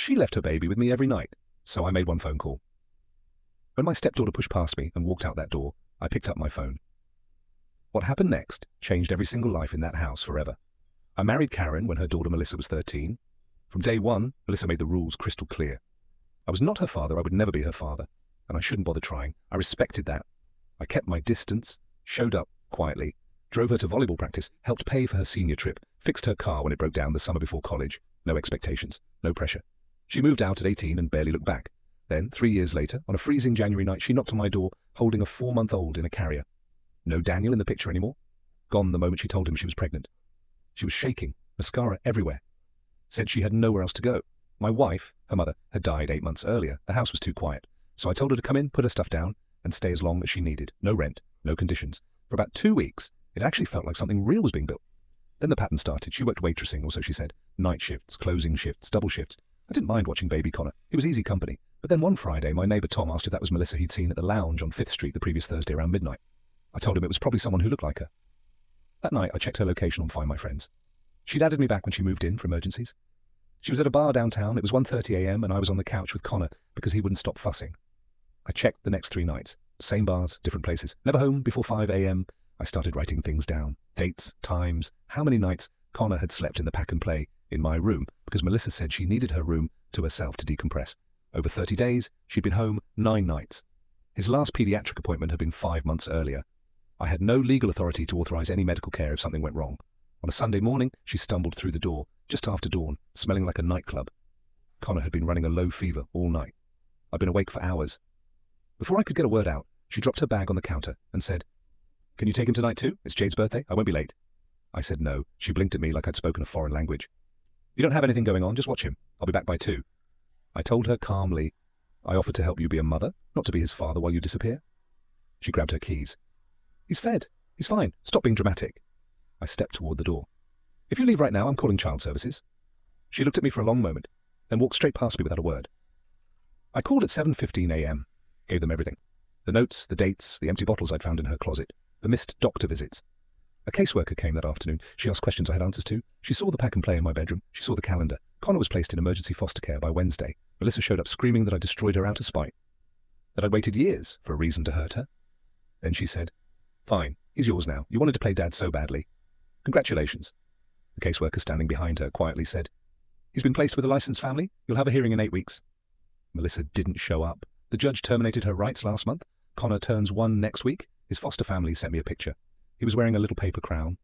She left her baby with me every night, so I made one phone call. When my stepdaughter pushed past me and walked out that door, I picked up my phone. What happened next changed every single life in that house forever. I married Karen when her daughter Melissa was 13. From day one, Melissa made the rules crystal clear. I was not her father, I would never be her father, and I shouldn't bother trying. I respected that. I kept my distance, showed up quietly, drove her to volleyball practice, helped pay for her senior trip, fixed her car when it broke down the summer before college. No expectations, no pressure. She moved out at 18 and barely looked back. Then, 3 years later, on a freezing January night, she knocked on my door, holding a 4-month-old in a carrier. No Daniel in the picture anymore. Gone the moment she told him she was pregnant. She was shaking, mascara everywhere. Said she had nowhere else to go. My wife, her mother, had died 8 months earlier. The house was too quiet. So I told her to come in, put her stuff down, and stay as long as she needed. No rent, no conditions. For about 2 weeks, it actually felt like something real was being built. Then the pattern started. She worked waitressing, or so she said. Night shifts, closing shifts, double shifts. I didn't mind watching baby Connor. It was easy company. But then one Friday, my neighbor Tom asked if that was Melissa he'd seen at the lounge on 5th Street the previous Thursday around midnight. I told him it was probably someone who looked like her. That night, I checked her location on Find My Friends. She'd added me back when she moved in for emergencies. She was at a bar downtown. It was 1:30 a.m. and I was on the couch with Connor because he wouldn't stop fussing. I checked the next 3 nights. Same bars, different places. Never home before 5 a.m. I started writing things down. Dates, times, how many nights Connor had slept in the pack and play in my room because Melissa said she needed her room to herself to decompress. Over 30 days, she'd been home 9 nights. His last pediatric appointment had been 5 months earlier. I had no legal authority to authorize any medical care if something went wrong. On a Sunday morning, she stumbled through the door, just after dawn, smelling like a nightclub. Connor had been running a low fever all night. I'd been awake for hours. Before I could get a word out, she dropped her bag on the counter and said, "Can you take him tonight too? It's Jade's birthday. I won't be late." I said no. She blinked at me like I'd spoken a foreign language. "You don't have anything going on, just watch him. I'll be back by 2. I told her calmly, "I offered to help you be a mother, not to be his father while you disappear." She grabbed her keys. "He's fed. He's fine. Stop being dramatic." I stepped toward the door. "If you leave right now, I'm calling child services." She looked at me for a long moment, then walked straight past me without a word. I called at 7:15 a.m., gave them everything. The notes, the dates, the empty bottles I'd found in her closet, the missed doctor visits. A caseworker came that afternoon. She asked questions I had answers to. She saw the pack and play in my bedroom. She saw the calendar. Connor was placed in emergency foster care by Wednesday. Melissa showed up screaming that I destroyed her out of spite, that I'd waited years for a reason to hurt her. Then she said, "Fine, he's yours now. You wanted to play dad so badly. Congratulations." The caseworker standing behind her quietly said, "He's been placed with a licensed family. You'll have a hearing in 8 weeks." Melissa didn't show up. The judge terminated her rights last month. Connor turns 1 next week. His foster family sent me a picture. He was wearing a little paper crown,